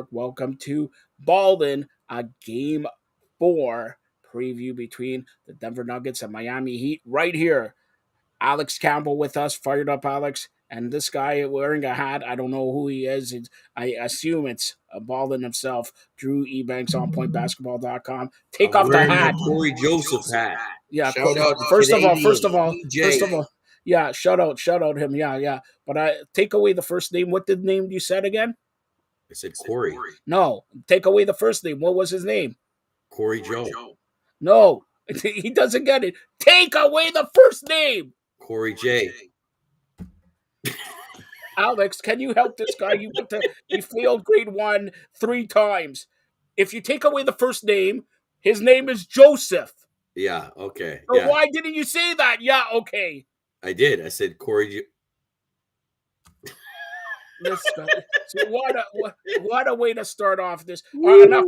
Welcome to Ballin, a game 4 preview between the Denver Nuggets and Miami Heat right here. Alex Campbell with us, fired up Alex. And this guy wearing a hat, I don't know who he is. I assume it's a Ballin himself, Drew Ebanks on pointbasketball.com. Take I'm off the wearing hat. my Corey Joseph hat. Yeah, Shout out to first of all, DJ. yeah, shout out him. Yeah. But I take away the first name. What the name you said again? I said Corey. No, take away the first name. What was his name? Corey Joe. No, he doesn't get it. Take away the first name. Corey J. Alex, can you help this guy? He failed grade 1 3 times. If you take away the first name, his name is Joseph. Yeah, okay. So why didn't you say that? Yeah, okay. I did. I said Corey. So what a way to start off this. Enough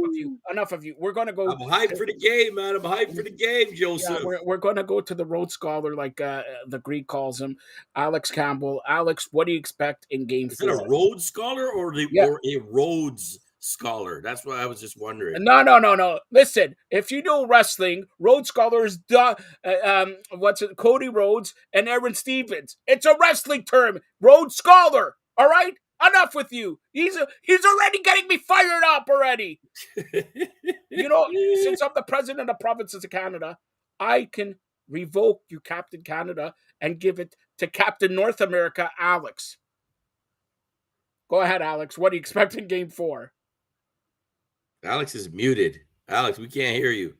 of you. We're going to go. I'm hyped for the game, man. I'm hyped for the game, Joseph. Yeah, we're going to go to the Rhodes Scholar, like the Greek calls him, Alex Campbell. Alex, what do you expect in game 4? Is it a Rhodes Scholar or a Rhodes Scholar? That's what I was just wondering. No. Listen, if you know wrestling, Rhodes Scholar is Cody Rhodes and Aaron Stevens. It's a wrestling term. Rhodes Scholar. All right? Enough with you. He's already getting me fired up already. Since I'm the president of the provinces of Canada, I can revoke you, Captain Canada, and give it to Captain North America, Alex. Go ahead, Alex. What do you expect in game 4? Alex is muted. Alex, we can't hear you.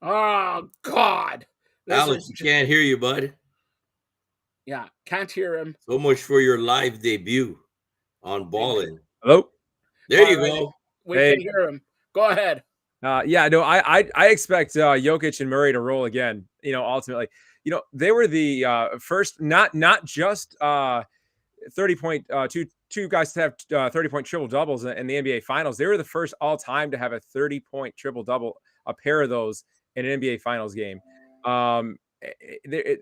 Oh, God. Alex, we can't hear you, bud. Yeah, can't hear him. So much for your live debut on Ballin. Hello? There you go. We can hear him. Go ahead. I expect Jokic and Murray to roll again. Ultimately, they were the first, not just 30-point two guys to have 30-point triple doubles in the NBA Finals. They were the first all time to have a 30-point triple double, a pair of those in an NBA Finals game.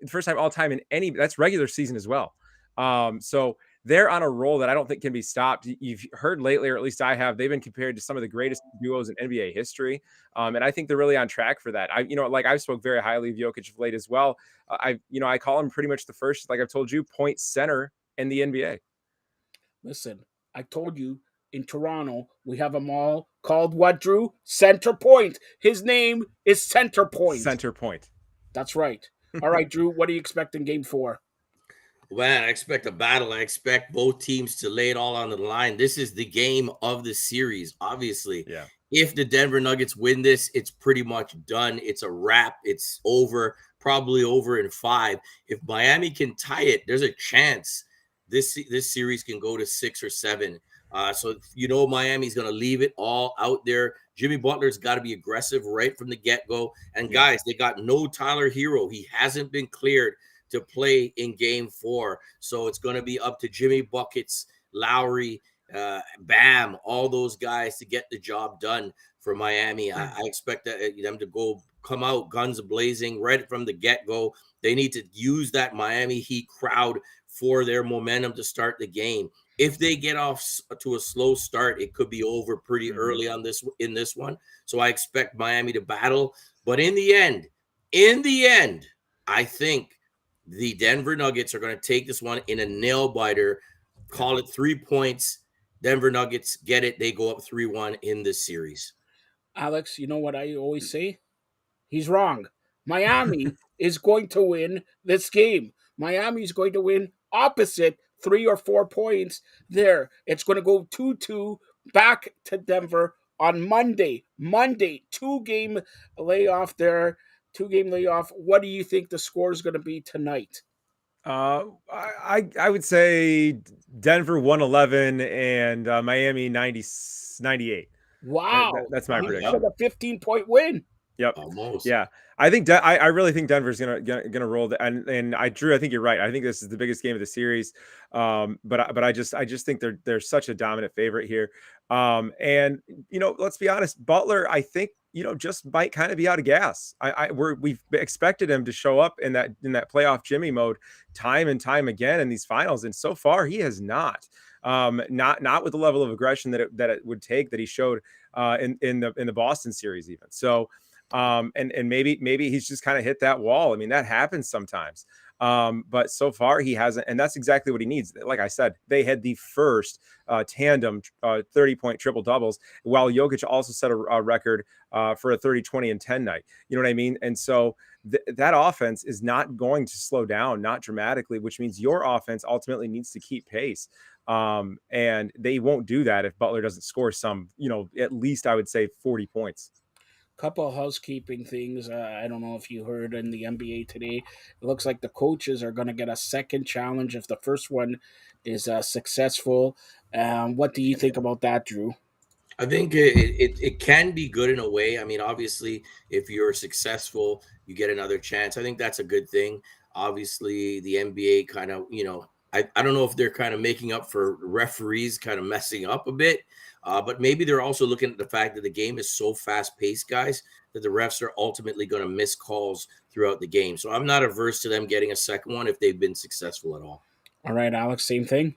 First time all time in any, that's regular season as well. So they're on a roll that I don't think can be stopped. You've heard lately, or at least I have, they've been compared to some of the greatest duos in NBA history. And I think they're really on track for that. I've spoke very highly of Jokic of late as well. I call him pretty much the first, like I've told you, point center in the NBA. Listen, I told you in Toronto, we have a mall called what, Drew? Center Point. His name is Center Point. Center Point. That's right. All right, Drew, what do you expect in game 4? Man, I expect a battle. I expect both teams to lay it all on the line. This is the game of the series, obviously. Yeah. If the Denver Nuggets win this, it's pretty much done. It's a wrap. It's over, probably over in 5. If Miami can tie it, there's a chance this series can go to 6 or 7. So Miami's going to leave it all out there. Jimmy Butler's got to be aggressive right from the get-go. And guys, they got no Tyler Hero. He hasn't been cleared to play in game 4. So it's going to be up to Jimmy Buckets, Lowry, Bam, all those guys to get the job done for Miami. I expect them to come out guns blazing right from the get-go. They need to use that Miami Heat crowd for their momentum to start the game. If they get off to a slow start, it could be over pretty early in this one. So I expect Miami to battle. But in the end, I think the Denver Nuggets are going to take this one in a nail biter. Call it 3 points. Denver Nuggets get it. They go up 3-1 in this series. Alex, you know what I always say? He's wrong. Miami is going to win this game. Miami is going to win opposite 3 or 4 points there. It's going to go 2-2 back to Denver on Monday. 2-game layoff there. 2-game layoff. What do you think the score is going to be tonight? I would say Denver 111 and Miami 98. Wow. That's my prediction. A 15-point win. Yep. Almost. Yeah. I think I really think Denver's gonna roll. And Drew, I think you're right. I think this is the biggest game of the series. But I just think they're such a dominant favorite here. And let's be honest, Butler, I think just might kind of be out of gas. We've expected him to show up in that playoff Jimmy mode time and time again in these finals, and so far he has not. Not with the level of aggression that it would take that he showed in the Boston series even. So. And maybe he's just kind of hit that wall. I mean, that happens sometimes. But so far he hasn't, and that's exactly what he needs. Like I said, they had the first tandem 30-point triple doubles, while Jokic also set a record for a 30, 20, and 10 night. You know what I mean? And so that offense is not going to slow down, not dramatically, which means your offense ultimately needs to keep pace. And they won't do that if Butler doesn't score some, at least I would say 40 points. Couple of housekeeping things. I don't know if you heard in the NBA today. It looks like the coaches are going to get a second challenge if the first one is successful. What do you think about that, Drew? I think it can be good in a way. I mean, obviously, if you're successful, you get another chance. I think that's a good thing. Obviously, the NBA kind of, I don't know if they're kind of making up for referees kind of messing up a bit. But maybe they're also looking at the fact that the game is so fast-paced, guys, that the refs are ultimately going to miss calls throughout the game. So I'm not averse to them getting a second one if they've been successful at all. All right, Alex, same thing.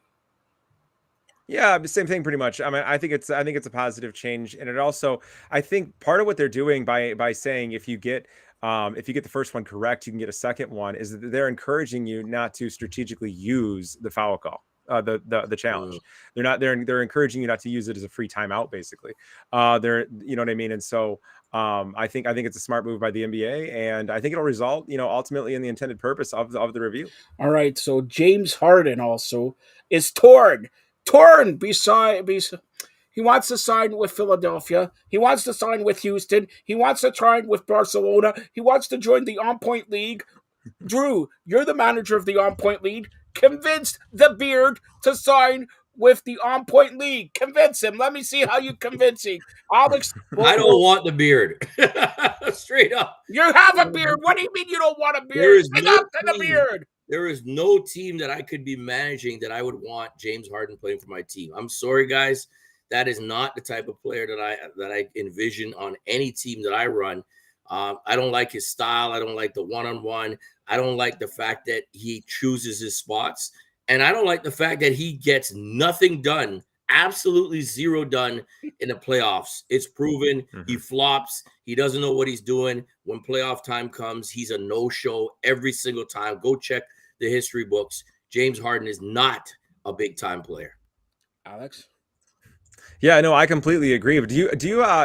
Yeah, the same thing pretty much. I mean, I think it's a positive change, and it also, I think part of what they're doing by saying if you get the first one correct, you can get a second one, is that they're encouraging you not to strategically use the foul call. The challenge. They're encouraging you not to use it as a free timeout, basically. You know what I mean? And so I think it's a smart move by the NBA, and I think it'll result, ultimately in the intended purpose of the review. All right, so James Harden also is torn beside he wants to sign with Philadelphia. He wants to sign with Houston. He wants to sign with Barcelona. He wants to join the On Point League. Drew, you're the manager of the On Point League. Convince the Beard to sign with the On Point League. Convince him. Let me see how you convince him. Alex, I don't want the beard. Straight up. You have a beard. What do you mean you don't want a beard? Big up to the beard. There is no team that I could be managing that I would want James Harden playing for my team. I'm sorry, guys. That is not the type of player that I envision on any team that I run. I don't like his style. I don't like the one-on-one. I don't like the fact that he chooses his spots. And I don't like the fact that he gets nothing done, absolutely zero done in the playoffs. It's proven. He flops. He doesn't know what he's doing. When playoff time comes, he's a no-show every single time. Go check the history books. James Harden is not a big-time player. Alex? Yeah, no, I completely agree. But do you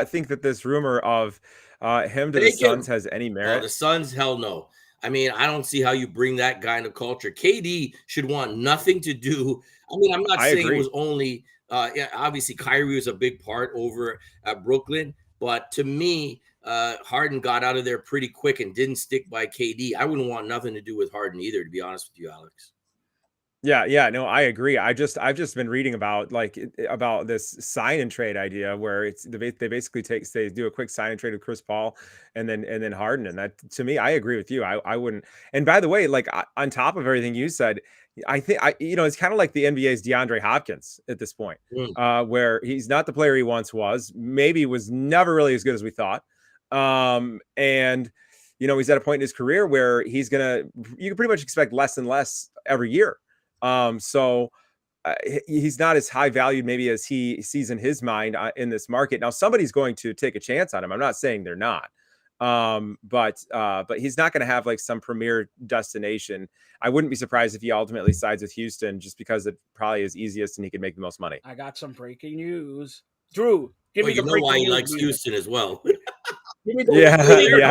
think that this rumor of him to the Suns has any merit? The Suns, hell no. I mean, I don't see how you bring that kind of culture. KD should want nothing to do. I mean, I'm not saying it was only obviously Kyrie was a big part over at Brooklyn, but to me, Harden got out of there pretty quick and didn't stick by KD. I wouldn't want nothing to do with Harden either, to be honest with you, Alex. Yeah, no, I agree. I've just been reading about this sign and trade idea where they basically they do a quick sign and trade with Chris Paul and then Harden, and that, to me, I agree with you. I wouldn't. And by the way, like on top of everything you said, I think it's kind of like the NBA's DeAndre Hopkins at this point, where he's not the player he once was. Maybe was never really as good as we thought, and he's at a point in his career where you can pretty much expect less and less every year. So he's not as high valued maybe as he sees in his mind in this market. Now, somebody's going to take a chance on him. I'm not saying they're not. But he's not going to have like some premier destination. I wouldn't be surprised if he ultimately sides with Houston just because it probably is easiest and he can make the most money. I got some breaking news. Drew, give me the breaking news. Why he likes Houston as well. Give me the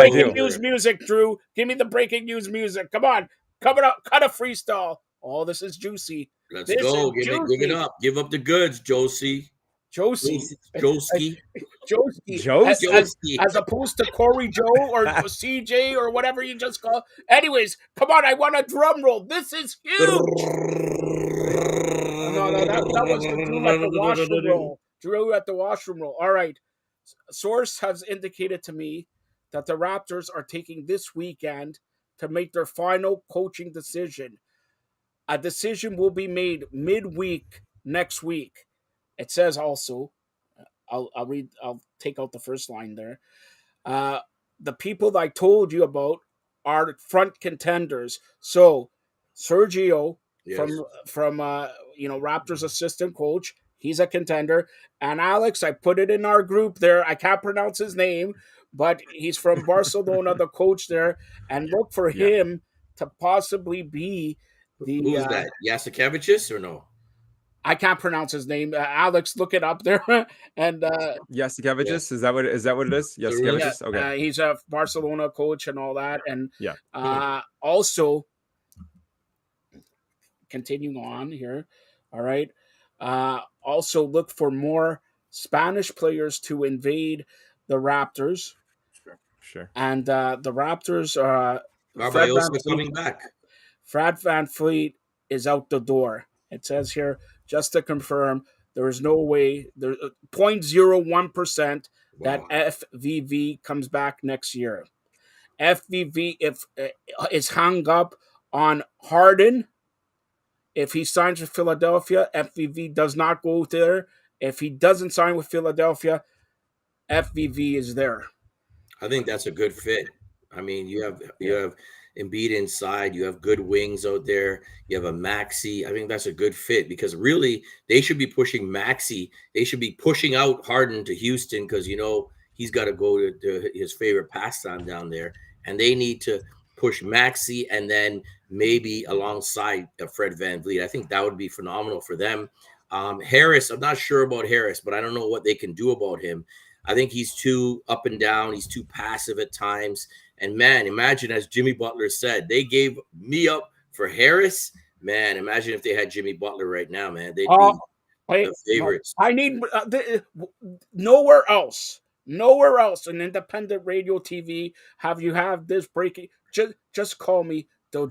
breaking news music, Drew. Give me the breaking news music. Come on. Coming up, cut a freestyle. Oh, this is juicy. Let's go. Give it up. Give up the goods, Josie. Josie. As opposed to Corey Joe or CJ or whatever you just call. Anyways, come on. I want a drum roll. This is huge. No, that was Drew at the washroom roll. Drew at the washroom roll. All right. Source has indicated to me that the Raptors are taking this weekend to make their final coaching decision. A decision will be made midweek next week. It says also, I'll take out the first line there. The people that I told you about are front contenders. So Sergio from Raptors assistant coach, he's a contender. And Alex, I put it in our group there. I can't pronounce his name, but he's from Barcelona, the coach there, and look for him to possibly be the. Who's that? Jasikevičius or no? I can't pronounce his name. Alex, look it up there. And Jasikevičius, is that what it is? Jasikevičius? Okay. He's a Barcelona coach and all that. And also, continuing on here, all right. Also, look for more Spanish players to invade the Raptors. Sure. And the Raptors Barbayosa coming back. Fred VanVleet is out the door. It says here, just to confirm, there is no way, there's 0.01% that FVV comes back next year. FVV is hung up on Harden. If he signs with Philadelphia, FVV does not go there. If he doesn't sign with Philadelphia, FVV is there. I think that's a good fit. I mean, you have Embiid inside, you have good wings out there, you have a Maxey. I think that's a good fit because really they should be pushing Maxey. They should be pushing out Harden to Houston because he's got to go to his favorite pastime down there, and they need to push Maxey and then maybe alongside Fred VanVleet. I think that would be phenomenal for them. Harris, I'm not sure about Harris, but I don't know what they can do about him. I think he's too up and down. He's too passive at times. And, man, imagine, as Jimmy Butler said, they gave me up for Harris. Man, imagine if they had Jimmy Butler right now, man. They'd be the favorites. I need nowhere else in independent radio TV have you have this breaking. Just call me the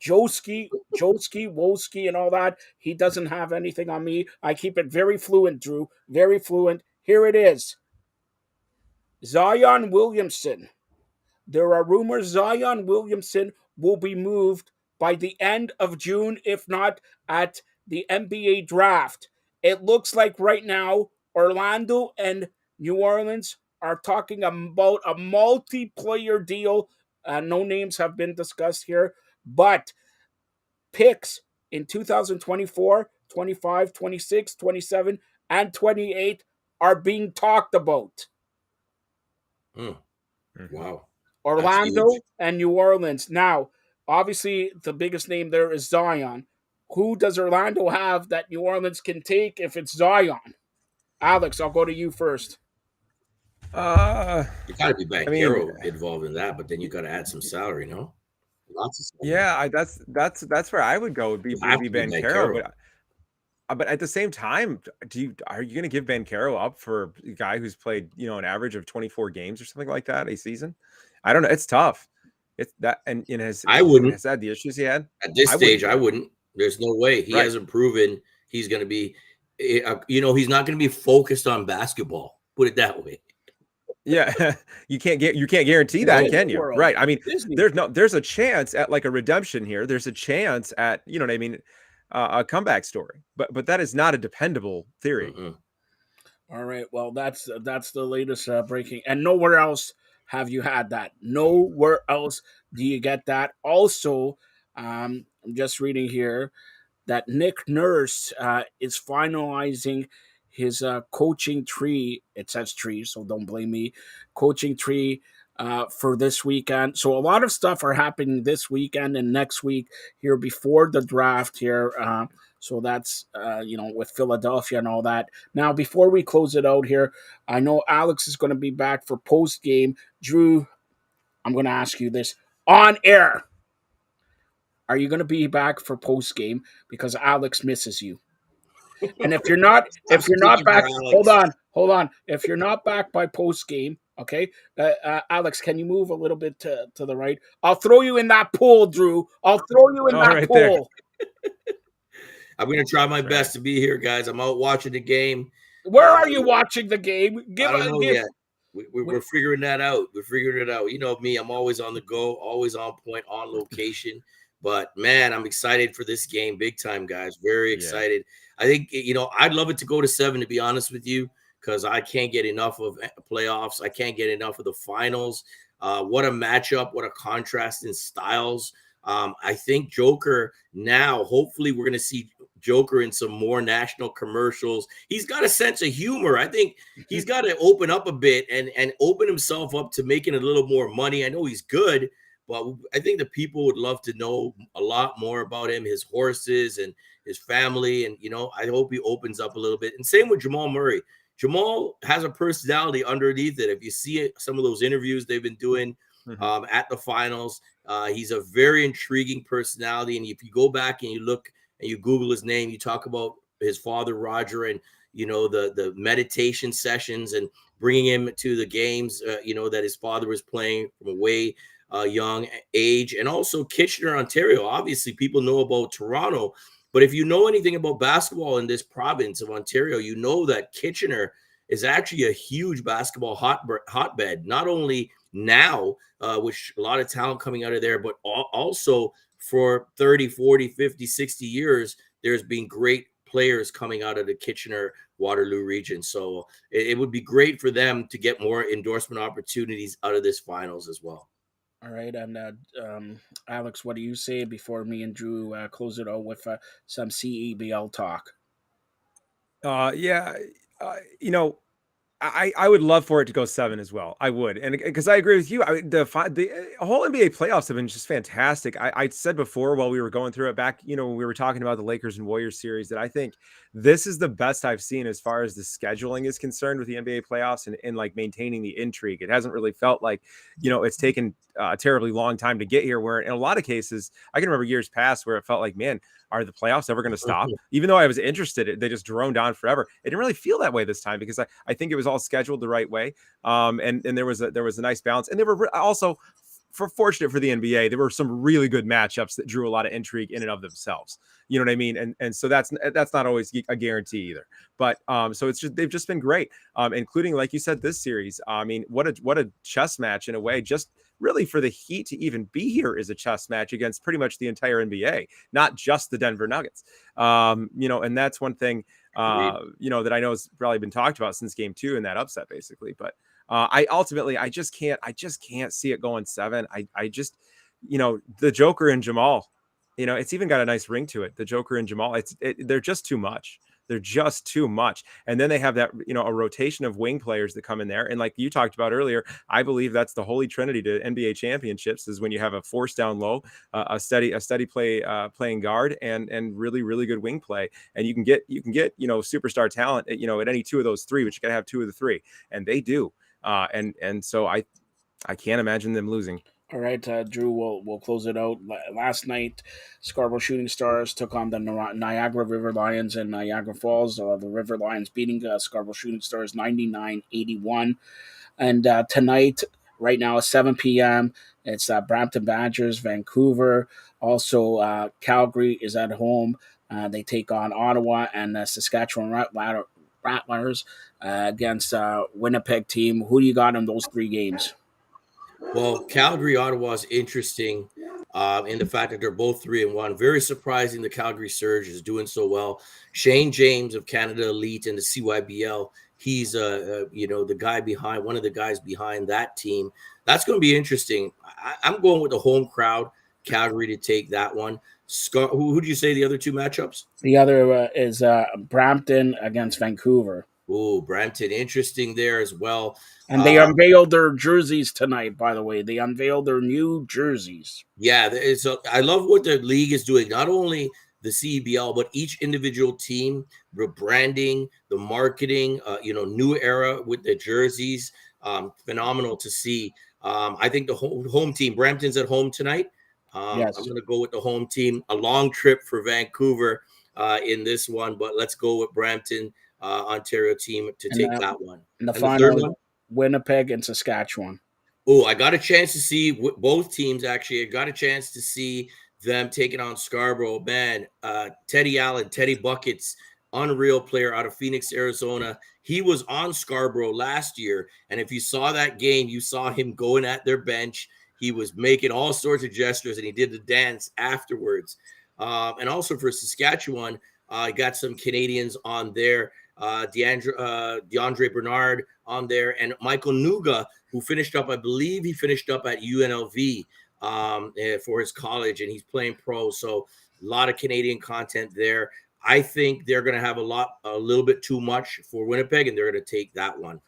Joski, Woski, and all that. He doesn't have anything on me. I keep it very fluent, Drew. Very fluent. Here it is. Zion Williamson. There are rumors Zion Williamson will be moved by the end of June, if not at the NBA draft. It looks like right now Orlando and New Orleans are talking about a multiplayer deal. No names have been discussed here, but picks in 2024, 25, 26, 27, and 28 are being talked about. Wow. Orlando and New Orleans. Now, obviously, the biggest name there is Zion. Who does Orlando have that New Orleans can take if it's Zion? Alex, I'll go to you first. You got to be Banchero involved in that, but then you got to add some salary, no? Lots of salary. Yeah, that's where I would go. Would be Banchero, but at the same time, are you going to give Banchero up for a guy who's played an average of 24 games or something like that a season? I don't know. It's tough. It's that, and I wouldn't. Has had the issues he had at this stage. I wouldn't. There's no way he hasn't proven he's going to be. He's not going to be focused on basketball. Put it that way. Yeah, you can't guarantee that, can you? Right. I mean, there's a chance at like a redemption here. There's a chance at a comeback story, but that is not a dependable theory. Mm-mm. All right. Well, that's the latest breaking, and nowhere else have you had that. Nowhere else do you get that. Also, I'm just reading here that Nick Nurse is finalizing his coaching tree. It says tree, so don't blame me. Coaching tree for this weekend. So a lot of stuff are happening this weekend and next week here before the draft here. So that's, with Philadelphia and all that. Now, before we close it out here, I know Alex is going to be back for post-game. Drew, I'm going to ask you this on air. Are you going to be back for post-game? Because Alex misses you. And if you're not back, hold on. If you're not back by post-game, okay, Alex, can you move a little bit to the right? I'll throw you in that pool, Drew. I'll throw you in that pool. I'm going to try my best to be here, guys. I'm out watching the game. Where are you watching the game? I don't know yet. We're figuring that out. We're figuring it out. You know me, I'm always on the go, always on point, on location. But man, I'm excited for this game, big time, guys. Very excited. I think I'd love it to go to 7, to be honest with you, because I can't get enough of playoffs. I can't get enough of the finals. What a matchup! What a contrast in styles. I think Joker now. Hopefully, we're going to see Joker in some more national commercials. He's got a sense of humor. I think he's got to open up a bit and open himself up to making a little more money. I know he's good, but I think the people would love to know a lot more about him, his horses and his family. And, I hope he opens up a little bit. And same with Jamal Murray. Jamal has a personality underneath it. If you see some of those interviews they've been doing at the finals, he's a very intriguing personality. And if you go back and you look and you Google his name, you talk about his father, Roger, and, the meditation sessions and bringing him to the games, that his father was playing from a way young age. And also Kitchener, Ontario. Obviously, people know about Toronto. But if you know anything about basketball in this province of Ontario, you know that Kitchener is actually a huge basketball hotbed, not only now, which a lot of talent coming out of there, but also for 30, 40, 50, 60 years, there's been great players coming out of the Kitchener-Waterloo region. So it would be great for them to get more endorsement opportunities out of this finals as well. All right, and Alex, what do you say before me and Drew close it out with some CEBL talk? Yeah, I would love for it to go 7 as well. I would, and because I agree with you, the whole NBA playoffs have been just fantastic. I said before while we were going through it back, when we were talking about the Lakers and Warriors series, that I think this is the best I've seen as far as the scheduling is concerned with the NBA playoffs and like maintaining the intrigue. It hasn't really felt like it's taken a terribly long time to get here. Where in a lot of cases, I can remember years past where it felt like, man, are the playoffs ever going to stop? Even though I was interested, they just droned on forever. It didn't really feel that way this time because I think it was all scheduled the right way. And there was a nice balance. And they were also fortunate for the NBA. There were some really good matchups that drew a lot of intrigue in and of themselves. You know what I mean? And so that's not always a guarantee either. But so they've just been great, including, like you said, this series. I mean, what a chess match in a way. Just really for the Heat to even be here is a chess match against pretty much the entire NBA, not just the Denver Nuggets. And that's one thing, that I know has probably been talked about since game 2 in that upset, basically. But I just can't see it going 7. I just, the Joker and Jamal, it's even got a nice ring to it. The Joker and Jamal, they're just too much. They're just too much. And then they have that, a rotation of wing players that come in there. And like you talked about earlier, I believe that's the holy trinity to NBA championships is when you have a force down low, a steady play, playing guard and really, really good wing play. And you can get, superstar talent, at any 2 of those 3, but you got to have 2 of the 3. And they do. And so I can't imagine them losing. All right, Drew, we'll close it out. Last night, Scarborough Shooting Stars took on the Niagara River Lions in Niagara Falls. The River Lions beating Scarborough Shooting Stars 99-81. And tonight, right now at 7 p.m., it's Brampton Badgers, Vancouver. Also, Calgary is at home. They take on Ottawa and Saskatchewan Rattlers against Winnipeg team. Who do you got in those 3 games? Well, Calgary, Ottawa is interesting in the fact that they're both 3-1. Very surprising the Calgary Surge is doing so well. Shane James of Canada Elite and the CYBL, he's the guy behind, one of the guys behind that team. That's going to be interesting. I'm going with the home crowd, Calgary, to take that one. Who do you say the other 2 matchups? The other is Brampton against Vancouver. Oh, Brampton, interesting there as well. And they unveiled their jerseys tonight, by the way. They unveiled their new jerseys. Yeah, I love what the league is doing. Not only the CEBL, but each individual team, the branding, the marketing, new era with the jerseys. Phenomenal to see. I think the home team, Brampton's at home tonight. Yes. I'm going to go with the home team. A long trip for Vancouver in this one, but let's go with Brampton, Ontario team to take that one. And the final, Winnipeg and Saskatchewan. Oh, I got a chance to see both teams, actually. I got a chance to see them taking on Scarborough. Man, Teddy Allen, Teddy Buckets, unreal player out of Phoenix, Arizona. He was on Scarborough last year, and if you saw that game, you saw him going at their bench. He was making all sorts of gestures, and he did the dance afterwards. And also for Saskatchewan, I got some Canadians on there. DeAndre Bernard on there, and Michael Nuga, who finished up, I believe he finished up at UNLV for his college, and he's playing pro. So a lot of Canadian content there. I think they're going to have a little bit too much for Winnipeg, and they're going to take that one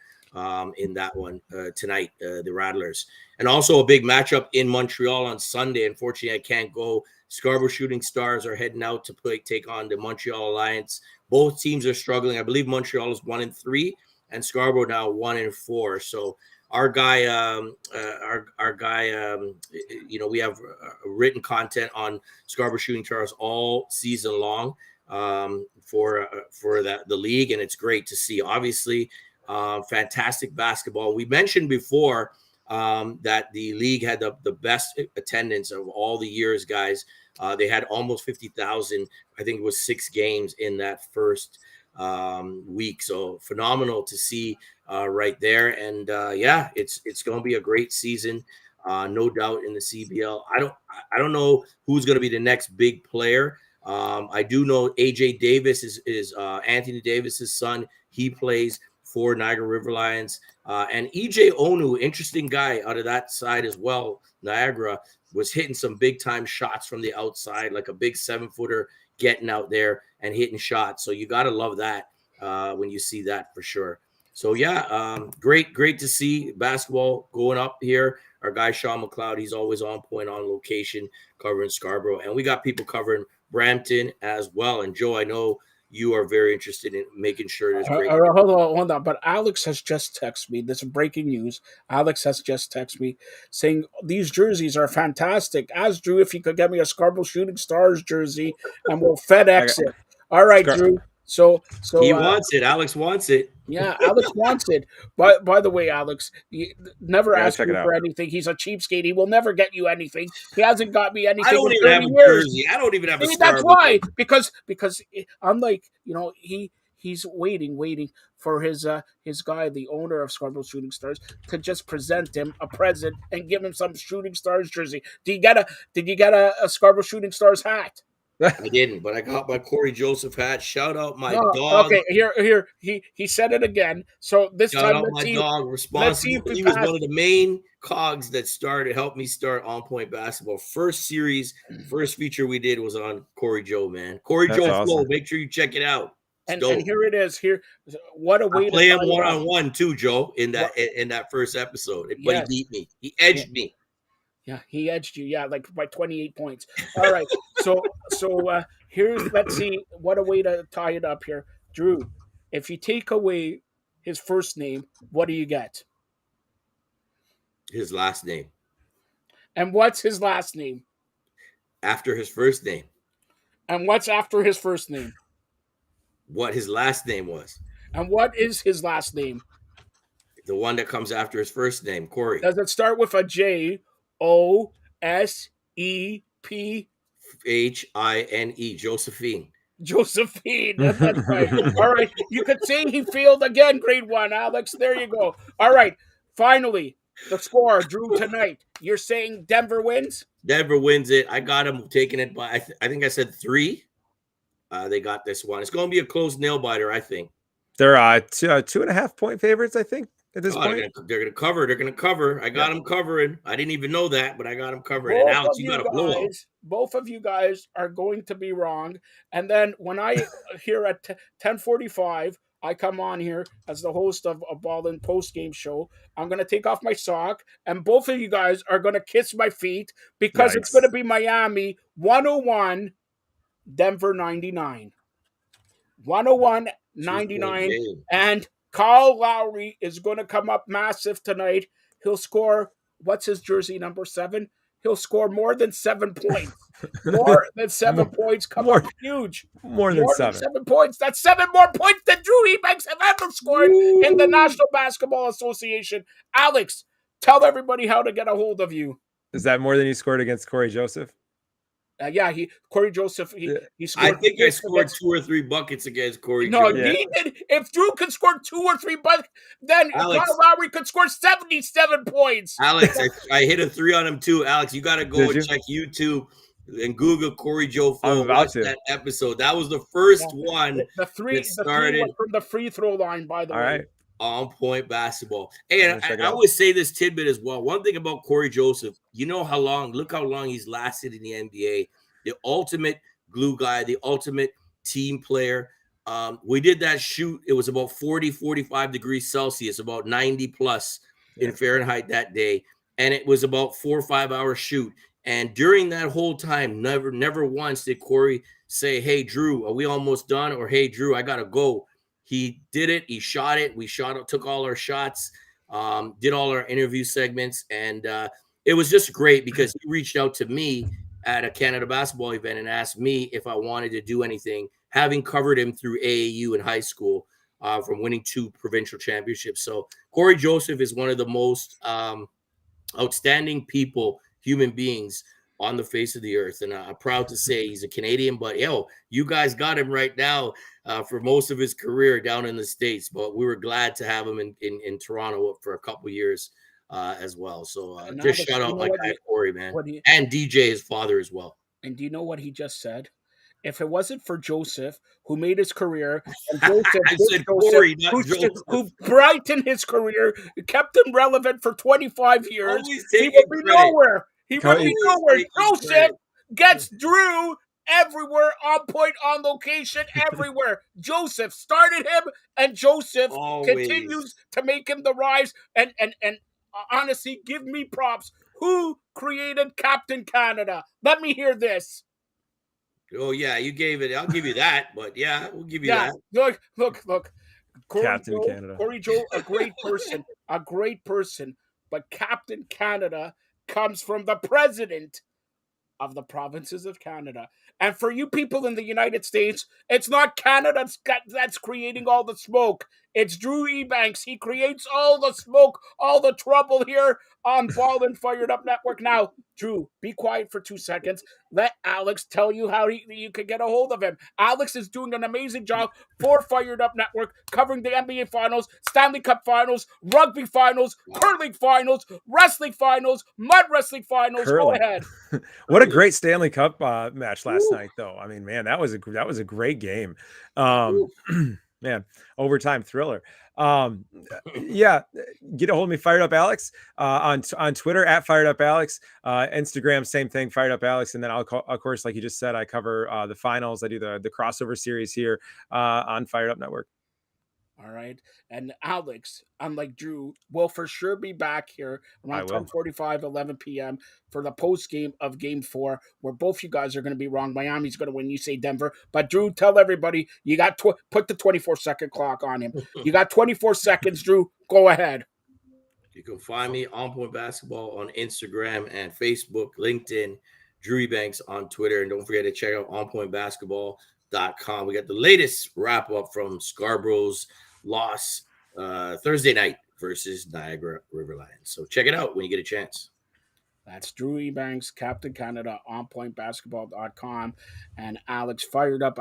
in that one tonight, the Rattlers. And also a big matchup in Montreal on Sunday. Unfortunately, I can't go. Scarborough Shooting Stars are heading out to take on the Montreal Alliance. Both teams are struggling. I believe Montreal is 1-3, and Scarborough now 1-4. So our guy, we have written content on Scarborough Shooting Stars all season long for the league, and it's great to see. Obviously, fantastic basketball. We mentioned before that the league had the best attendance of all the years, guys. They had almost 50,000. I think it was 6 games in that first week. So phenomenal to see right there. And it's going to be a great season, no doubt, in the CBL. I don't know who's going to be the next big player. I do know AJ Davis is Anthony Davis's son. He plays for Niagara River Lions. And EJ Onu, interesting guy out of that side as well. Niagara was hitting some big time shots from the outside, like a big 7-footer getting out there and hitting shots. So you got to love that when you see that for sure. So great to see basketball going up here. Our guy Sean McLeod, he's always on point, on location, covering Scarborough. And we got people covering Brampton as well. And Joe, I know you are very interested in making sure there's great. Hold on. But Alex has just texted me. This is breaking news. Alex has just texted me saying these jerseys are fantastic. Ask Drew if he could get me a Scarborough Shooting Stars jersey, and we'll FedEx it. All right, Drew. So he wants it. Alex wants it. Yeah, Alex wants it. By the way, Alex, never ask him for anything. He's a cheapskate. He will never get you anything. He hasn't got me anything. I don't even have a jersey. I don't even have a star. That's why, because I'm like, he's waiting for his guy, the owner of Scarborough Shooting Stars, to just present him a present and give him some Shooting Stars jersey. Did you get a Scarborough Shooting Stars hat? I didn't, but I got my Corey Joseph hat. Shout out my dog. Okay, here he said it again. So this Shout time, out my dog. Responsible. He was one of the main cogs that helped me start On Point Basketball. First feature we did was on Corey Joe, man. Corey Joe awesome. Flow. Make sure you check it out. And here it is. Here, what a way to play him one-on-one too, Joe. In that first episode, but he beat me. He edged me. Yeah, he edged you. Yeah, like by 28 points. All right. So here's, let's see, what a way to tie it up here. Drew, if you take away his first name, what do you get? His last name. And what's his last name? After his first name. And what's after his first name? What his last name was. And what is his last name? The one that comes after his first name, Corey. Does it start with a J? O-S-E-P H-I-N-E, Josephine. Josephine. That's right. All right. You could say he failed again, grade 1, Alex. There you go. All right. Finally, the score, Drew, tonight. You're saying Denver wins? Denver wins it. I got him taking it by, I think I said 3. They got this one. It's going to be a close nail biter, I think. They're 2.5 point favorites, I think. At this point, they're gonna cover. They're gonna cover. I got them covering. I didn't even know that, but I got them covering. And Alex, you got a blow up. Both of you guys are going to be wrong. And then when I here at 10:45, I come on here as the host of a Ballin post game show. I'm gonna take off my sock, and both of you guys are gonna kiss my feet because it's gonna be Miami 101, Denver 99. 101-99, and Kyle Lowry is going to come up massive tonight. He'll score, what's his jersey number 7? He'll score more than 7 points. More than 7 points. Come up huge. More than 7 points. That's 7 more points than Drew Ebanks have ever scored in the National Basketball Association. Alex, tell everybody how to get a hold of you. Is that more than you scored against Corey Joseph? Corey Joseph. Yeah. He scored. I think I scored against- 2 or 3 buckets against Corey No, Joseph. he did. If Drew could score 2 or 3 buckets, then Alex. Kyle Lowry could score 77 points. Alex, I hit a 3 on him too. Alex, you got to go Did and you? check YouTube and Google Corey Joe I'm Phil. about Watch to. that episode. That was the first one The three started was from the free throw line, by the All way. right. on point basketball. Hey, I'm and gonna check it I out. always say this tidbit as well. One thing about Corey Joseph, you know how long, look how long he's lasted in the NBA. The ultimate glue guy, the ultimate team player. We did that shoot. It was about 40, 45 degrees Celsius, about 90 plus in Fahrenheit that day. And it was about 4 or 5 hour shoot. And during that whole time, never once did Corey say, "Hey, Drew, are we almost done?" Or, "Hey, Drew, I got to go." He did it. He shot it. We shot it, took all our shots, did all our interview segments. And it was just great because he reached out to me at a Canada basketball event and asked me if I wanted to do anything, having covered him through AAU in high school from winning 2 provincial championships. So Corey Joseph is one of the most outstanding people, human beings on the face of the earth. And I'm proud to say he's a Canadian, but you guys got him right now for most of his career down in the States. But we were glad to have him in Toronto for a couple years as well. So just shout out my guy Corey, man. And DJ, his father as well. And do you know what he just said? If it wasn't for Joseph, who made his career, and Joseph, I said Corey, not Joseph. who brightened his career, kept him relevant for 25 years, he would be nowhere. He would be nowhere. Joseph gets Drew everywhere, on point, on location, everywhere. Joseph started him, and Joseph continues to make him the rise. And honestly, give me props. Who created Captain Canada? Let me hear this. Oh, yeah, you gave it. I'll give you that. But, yeah, we'll give you that. Look. Captain Canada. Corey Joe, a great person. But Captain Canada comes from the president of the provinces of Canada. And for you people in the United States, it's not Canada that's creating all the smoke. It's Drew Ebanks. He creates all the smoke, all the trouble here on Ballin Fired Up Network. Now, Drew, be quiet for 2 seconds. Let Alex tell you how you can get a hold of him. Alex is doing an amazing job for Fired Up Network, covering the NBA Finals, Stanley Cup Finals, Rugby Finals, Curling Finals, Wrestling Finals, Mud Wrestling Finals. Curling. Go ahead. What a great Stanley Cup match last night, though. I mean, man, that was a great game. Man, overtime thriller. Yeah, get a hold of me, Fired Up Alex, on Twitter at Fired Up Alex, Instagram, same thing, Fired Up Alex. And then of course, like you just said, I cover the finals. I do the crossover series here on Fired Up Network. All right. And Alex, unlike Drew, will for sure be back here around 10:45, 11 p.m. for the post game of Game 4, where both you guys are going to be wrong. Miami's going to win. You say Denver. But Drew, tell everybody, you got put the 24-second clock on him. You got 24 seconds, Drew. Go ahead. You can find me on Point Basketball on Instagram and Facebook, LinkedIn, Drew Ebanks on Twitter. And don't forget to check out onpointbasketball.com. We got the latest wrap up from Scarborough's loss Thursday night versus Niagara River Lions. So check it out when you get a chance. That's Drew Ebanks, Captain Canada, onpointbasketball.com, and Alex Fired Up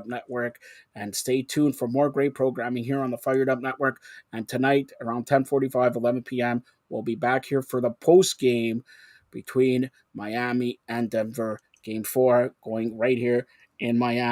Network. And stay tuned for more great programming here on the Fired Up Network. And tonight, around 10:45, 11 p.m., we'll be back here for the post game between Miami and Denver. Game 4 going right here in Miami.